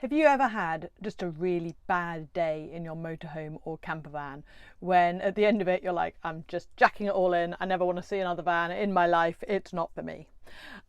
Have you ever had just a really bad day in your motorhome or camper van when at the end of it you're like, I'm just jacking it all in, I never want to see another van in my life, it's not for me?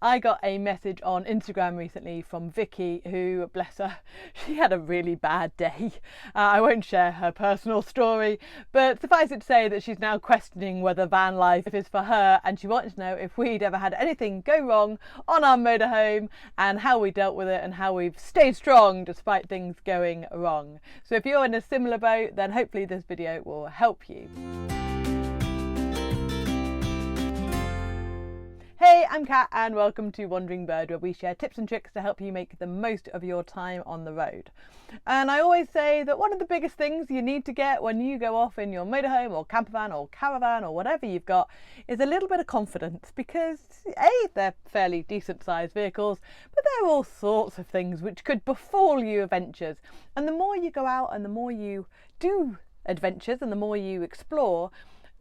I got a message on Instagram recently from Vicky who, bless her, she had a really bad day. I won't share her personal story, but suffice it to say that she's now questioning whether van life is for her, and she wanted to know if we'd ever had anything go wrong on our motorhome and how we dealt with it and how we've stayed strong despite things going wrong. So if you're in a similar boat, then hopefully this video will help you. Hey, I'm Kat and welcome to Wandering Bird, where we share tips and tricks to help you make the most of your time on the road. And I always say that one of the biggest things you need to get when you go off in your motorhome or camper van or caravan or whatever you've got is a little bit of confidence, because A, they're fairly decent sized vehicles, but there are all sorts of things which could befall you adventures. And the more you go out and the more you do adventures and the more you explore,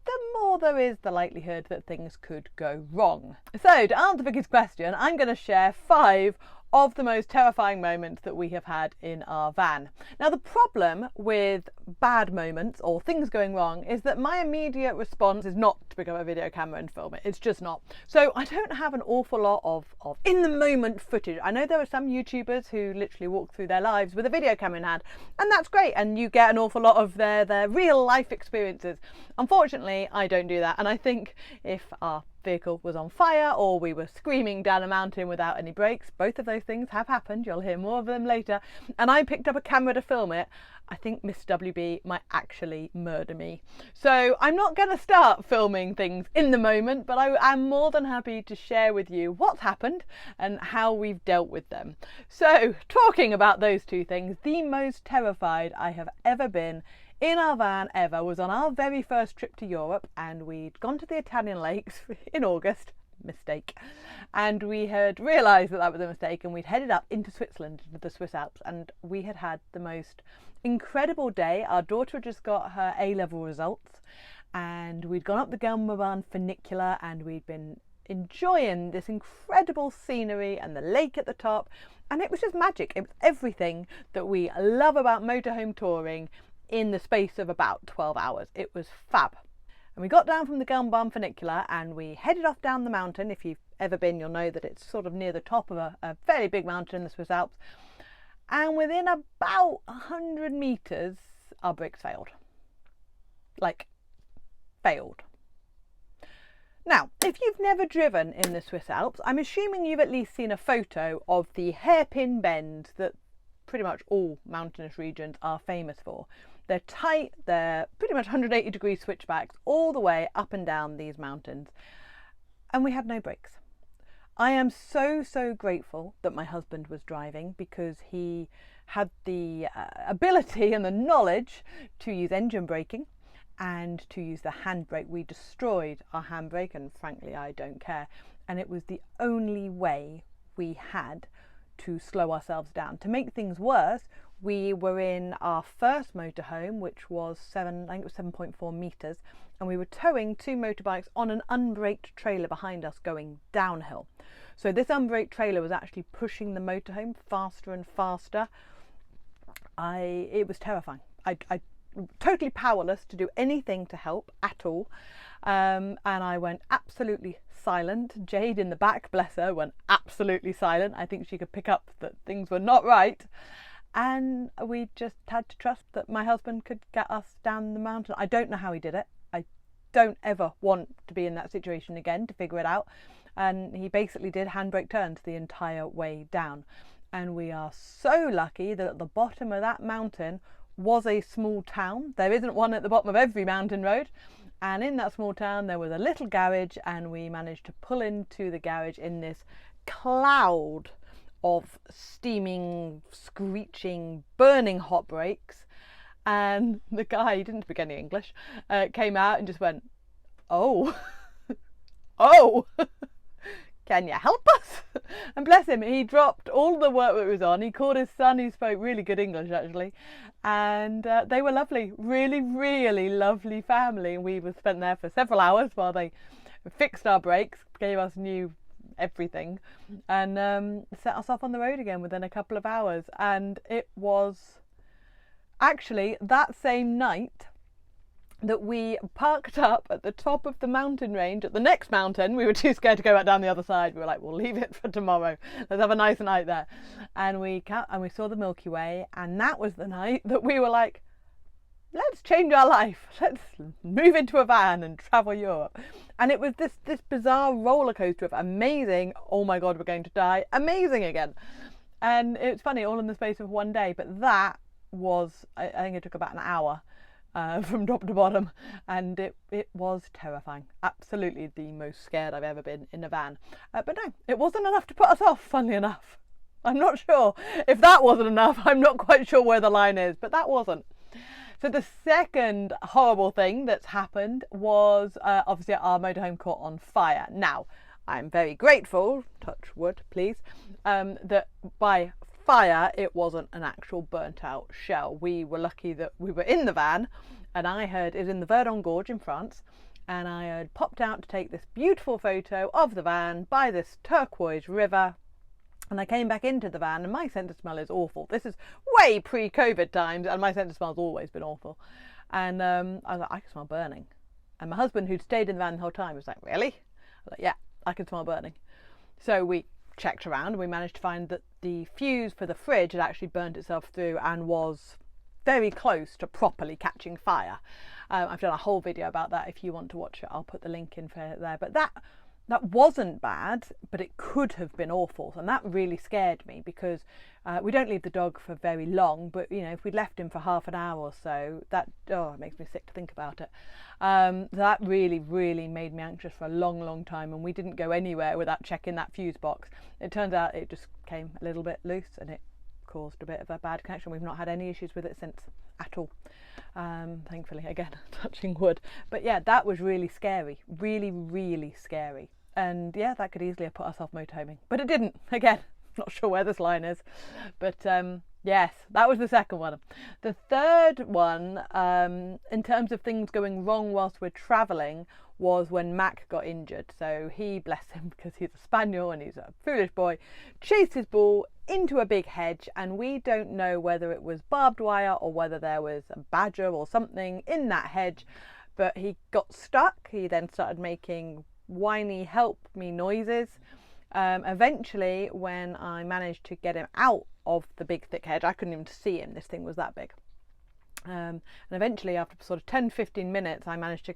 the more there is the likelihood that things could go wrong. So to answer Vicky's question, I'm going to share 5 of the most terrifying moments that we have had in our van. Now, the problem with bad moments or things going wrong is that my immediate response is not to pick up a video camera and film it. It's just not. So I don't have an awful lot of in the moment footage. I know there are some YouTubers who literally walk through their lives with a video camera in hand, and that's great, and you get an awful lot of their real life experiences. Unfortunately, I don't do that, and I think if our vehicle was on fire or we were screaming down a mountain without any brakes, both of those things have happened, you'll hear more of them later, and I picked up a camera to film it, I think Miss WB might actually murder me. So I'm not going to start filming things in the moment, but I am more than happy to share with you what's happened and how we've dealt with them. So talking about those two things, the most terrified I have ever been in our van ever was on our very first trip to Europe, and we'd gone to the Italian lakes in August. Mistake. And we had realised that was a mistake, and we'd headed up into Switzerland, into the Swiss Alps, and we had had the most incredible day. Our daughter had just got her A-level results, and we'd gone up the campervan funicular, and we'd been enjoying this incredible scenery and the lake at the top, and it was just magic. It was everything that we love about motorhome touring in the space of about 12 hours. It was fab. And we got down from the campervan funicular and we headed off down the mountain. If you've ever been, you'll know that it's sort of near the top of a fairly big mountain in the Swiss Alps. And within about 100 metres, our brakes failed. Like, failed. Now, if you've never driven in the Swiss Alps, I'm assuming you've at least seen a photo of the hairpin bends that pretty much all mountainous regions are famous for. They're tight, they're pretty much 180-degree switchbacks all the way up and down these mountains. And we had no brakes. I am so grateful that my husband was driving, because he had the ability and the knowledge to use engine braking and to use the handbrake. We destroyed our handbrake, and frankly, I don't care. And it was the only way we had to slow ourselves down. To make things worse, we were in our first motorhome, which was 7.4 metres, and we were towing 2 motorbikes on an unbraked trailer behind us going downhill. So this unbraked trailer was actually pushing the motorhome faster and faster. It was terrifying. I totally powerless to do anything to help at all. And I went absolutely silent. Jade in the back, bless her, went absolutely silent. I think she could pick up that things were not right. And we just had to trust that my husband could get us down the mountain. I don't know how he did it. I don't ever want to be in that situation again to figure it out. And he basically did handbrake turns the entire way down. And we are so lucky that at the bottom of that mountain was a small town. There isn't one at the bottom of every mountain road. And in that small town there was a little garage, and we managed to pull into the garage in this cloud of steaming, screeching, burning hot brakes. And the guy, he didn't speak any English, came out and just went, "Oh, oh, can you help us?" And bless him, he dropped all the work that was on. He called his son, who spoke really good English actually, and they were lovely, really lovely family. And we were spent there for several hours while they fixed our brakes, gave us new everything, and set us off on the road again within a couple of hours. And it was actually that same night that we parked up at the top of the mountain range at the next mountain. We were too scared to go back down the other side. We were like, we'll leave it for tomorrow. Let's have a nice night there. And we saw the Milky Way, and that was the night that we were like, let's change our life. Let's move into a van and travel Europe. And it was this bizarre roller coaster of amazing, oh my God, we're going to die, amazing again. And it's funny, all in the space of one day. But that was, I think it took about an hour from top to bottom, and it was terrifying. Absolutely the most scared I've ever been in a van. But no, it wasn't enough to put us off, funnily enough. I'm not sure if that wasn't enough. I'm not quite sure where the line is, but that wasn't. So the second horrible thing that's happened was obviously our motorhome caught on fire. Now, I'm very grateful, touch wood please, that by fire it wasn't an actual burnt out shell. We were lucky that we were in the van, and I heard it was in the Verdon Gorge in France, and I had popped out to take this beautiful photo of the van by this turquoise river, and I came back into the van, and my sense of smell is awful. This is way pre-COVID times, and my sense of smell has always been awful. And I was like, I can smell burning. And my husband, who'd stayed in the van the whole time, was like, really? I was like, yeah, I can smell burning. So we checked around, and we managed to find that the fuse for the fridge had actually burnt itself through and was very close to properly catching fire. I've done a whole video about that. If you want to watch it, I'll put the link in for there. But that wasn't bad, but it could have been awful, and that really scared me, because we don't leave the dog for very long, but you know, if we'd left him for half an hour or so, that it makes me sick to think about it. That really made me anxious for a long time, and we didn't go anywhere without checking that fuse box. It turns out it just came a little bit loose, and it caused a bit of a bad connection. We've not had any issues with it since at all, thankfully, again, touching wood. But yeah, that was really scary, really scary. And yeah, that could easily have put us off motorhoming, but it didn't. Again, not sure where this line is, but yes, that was the second one. The third one, in terms of things going wrong whilst we're travelling, was when Mac got injured. So he, bless him, because he's a spaniel and he's a foolish boy, chased his ball into a big hedge, and we don't know whether it was barbed wire or whether there was a badger or something in that hedge, but he got stuck. He then started making whiny help me noises. Eventually, when I managed to get him out of the big thick hedge, I couldn't even see him, this thing was that big, and eventually after sort of 10-15 minutes I managed to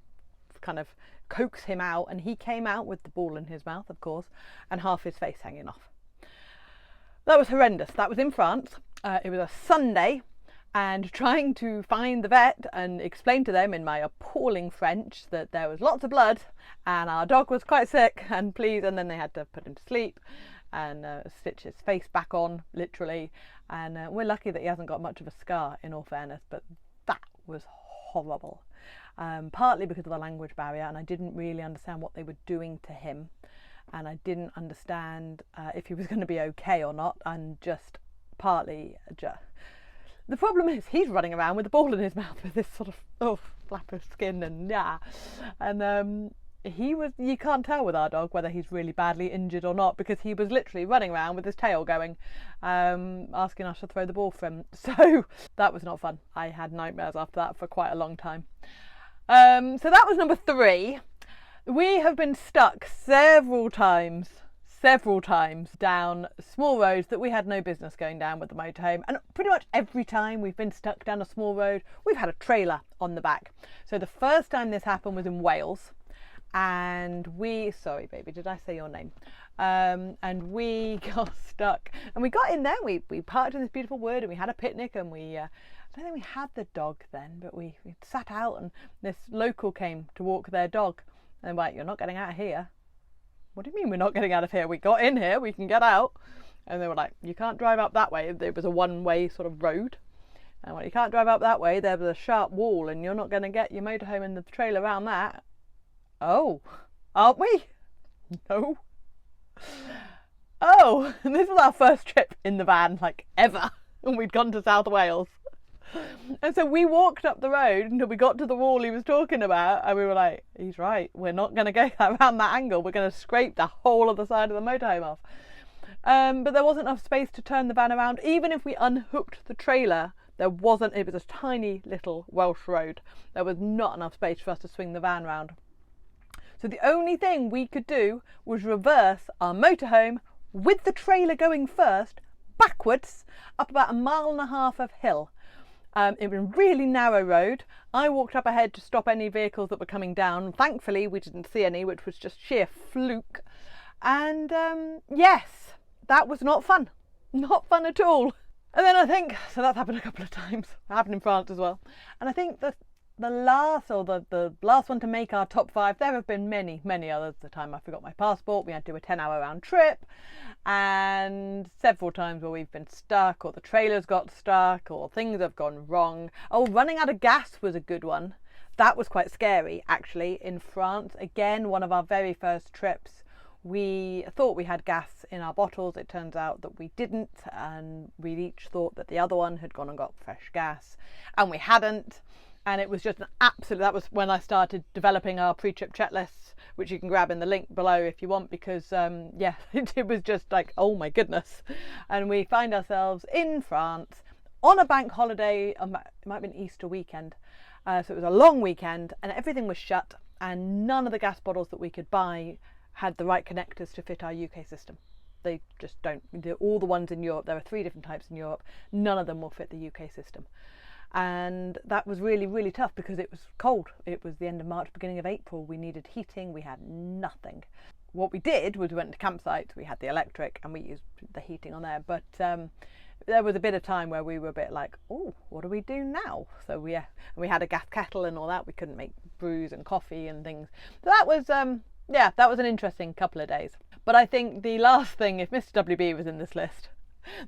kind of coax him out, and he came out with the ball in his mouth, of course, and half his face hanging off. That was horrendous. That was in France. It was a Sunday, and trying to find the vet and explain to them in my appalling French that there was lots of blood and our dog was quite sick, and then they had to put him to sleep and stitch his face back on, literally. And we're lucky that he hasn't got much of a scar, in all fairness, but that was horrible. Partly because of the language barrier, and I didn't really understand what they were doing to him, and I didn't understand if he was going to be okay or not, and just partly the problem is he's running around with a ball in his mouth with this sort of flap of skin, and you can't tell with our dog whether he's really badly injured or not, because he was literally running around with his tail going, asking us to throw the ball for him. So that was not fun. I had nightmares after that for quite a long time. So that was number 3. We have been stuck several times down small roads that we had no business going down with the motorhome, and pretty much every time we've been stuck down a small road, we've had a trailer on the back. So the first time this happened was in Wales, and sorry baby, did I say your name? And we got stuck, and we got in there, we parked in this beautiful wood, and we had a picnic, and I don't think we had the dog then, but we sat out, and this local came to walk their dog, and they're like, you're not getting out of here. What do you mean we're not getting out of here? We got in here, we can get out. And they were like, you can't drive up that way. It was a one-way sort of road. And well, you can't drive up that way, there was a sharp wall, and you're not going to get your motorhome and the trailer around that. Oh, aren't we? No. Oh, and this was our first trip in the van, like, ever. And we'd gone to South Wales. And so we walked up the road until we got to the wall he was talking about, and we were like, he's right, we're not going to go around that angle, we're going to scrape the whole of the side of the motorhome off. But there wasn't enough space to turn the van around. Even if we unhooked the trailer, there wasn't. It was a tiny little Welsh road. There was not enough space for us to swing the van round. So the only thing we could do was reverse our motorhome with the trailer going first, backwards, up about 1.5 miles of hill. It was a really narrow road. I walked up ahead to stop any vehicles that were coming down. Thankfully, we didn't see any, which was just sheer fluke. And yes, that was not fun. Not fun at all. And then I think, so that's happened a couple of times. It happened in France as well. And I think the last one to make our top 5, there have been many others. The time I forgot my passport, we had to do a 10-hour round trip, and several times where we've been stuck, or the trailers got stuck, or things have gone wrong. Oh, running out of gas was a good one. That was quite scary, actually, in France. Again, one of our very first trips. We thought we had gas in our bottles. It turns out that we didn't, and we each thought that the other one had gone and got fresh gas, and we hadn't. And it was just an absolute, that was when I started developing our pre-trip checklists, which you can grab in the link below if you want, because yeah, it was just like, oh my goodness. And we find ourselves in France on a bank holiday. It might have been Easter weekend. So it was a long weekend, and everything was shut, and none of the gas bottles that we could buy had the right connectors to fit our UK system. They just don't. All the ones in Europe, there are 3 different types in Europe, none of them will fit the UK system. And that was really tough because it was cold. It was the end of March, beginning of April. We needed heating, we had nothing. What we did was we went to campsites, we had the electric, and we used the heating on there. But there was a bit of time where we were a bit like, oh, what do we do now? So we had a gas kettle and all that. We couldn't make brews and coffee and things. So that was yeah, that was an interesting couple of days. But I think the last thing, if Mr. WB was in this list,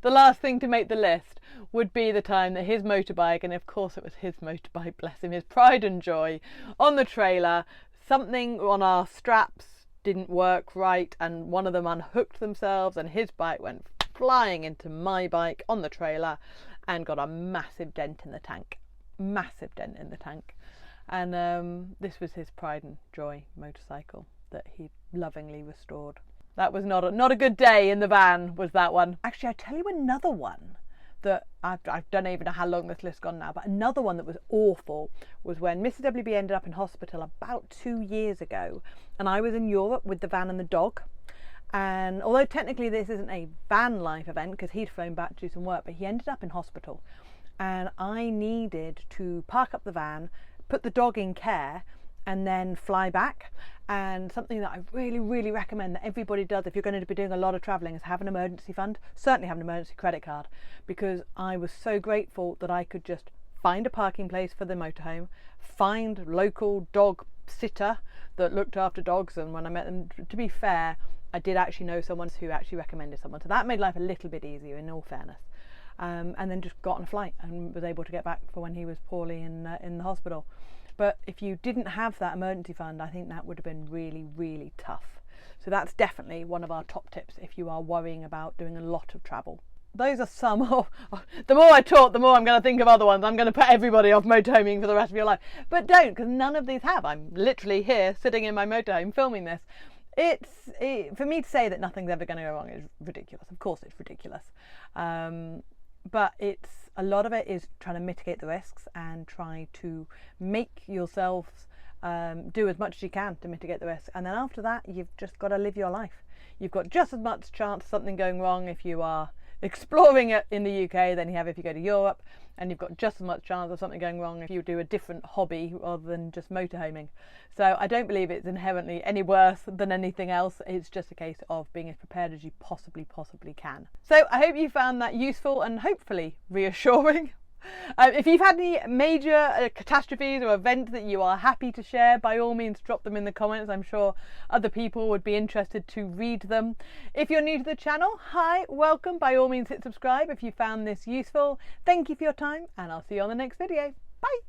the last thing to make the list would be the time that his motorbike, and of course it was his motorbike, bless him, his pride and joy, on the trailer, something on our straps didn't work right, and one of them unhooked themselves, and his bike went flying into my bike on the trailer and got a massive dent in the tank. Massive dent in the tank. And this was his pride and joy motorcycle that he lovingly restored. That was not a good day in the van, was that one. Actually, I'll tell you another one that I don't even know how long this list's gone now, but another one that was awful was when Mrs. WB ended up in hospital about 2 years ago, and I was in Europe with the van and the dog. And although technically this isn't a van life event because he'd flown back to do some work, but he ended up in hospital, and I needed to park up the van, put the dog in care, and then fly back. And something that I really recommend that everybody does if you're going to be doing a lot of travelling is have an emergency fund. Certainly have an emergency credit card, because I was so grateful that I could just find a parking place for the motorhome, find local dog sitter that looked after dogs, and when I met them, to be fair, I did actually know someone who actually recommended someone, so that made life a little bit easier in all fairness. And then just got on a flight and was able to get back for when he was poorly in the hospital. But if you didn't have that emergency fund, I think that would have been really tough. So that's definitely one of our top tips if you are worrying about doing a lot of travel. Those are some of, the more I talk, the more I'm going to think of other ones. I'm going to put everybody off motorhoming for the rest of your life. But don't, because none of these have. I'm literally here sitting in my motorhome filming this. For me to say that nothing's ever going to go wrong is ridiculous. Of course it's ridiculous. But a lot of it is trying to mitigate the risks and try to make yourselves do as much as you can to mitigate the risks. And then after that, you've just got to live your life. You've got just as much chance of something going wrong if you are exploring it in the UK than you have if you go to Europe, and you've got just as much chance of something going wrong if you do a different hobby rather than just motorhoming. So I don't believe it's inherently any worse than anything else. It's just a case of being as prepared as you possibly can. So I hope you found that useful and hopefully reassuring. If you've had any major catastrophes or events that you are happy to share, by all means drop them in the comments. I'm sure other people would be interested to read them. If you're new to the channel, hi, welcome. By all means hit subscribe if you found this useful. Thank you for your time, and I'll see you on the next video. Bye.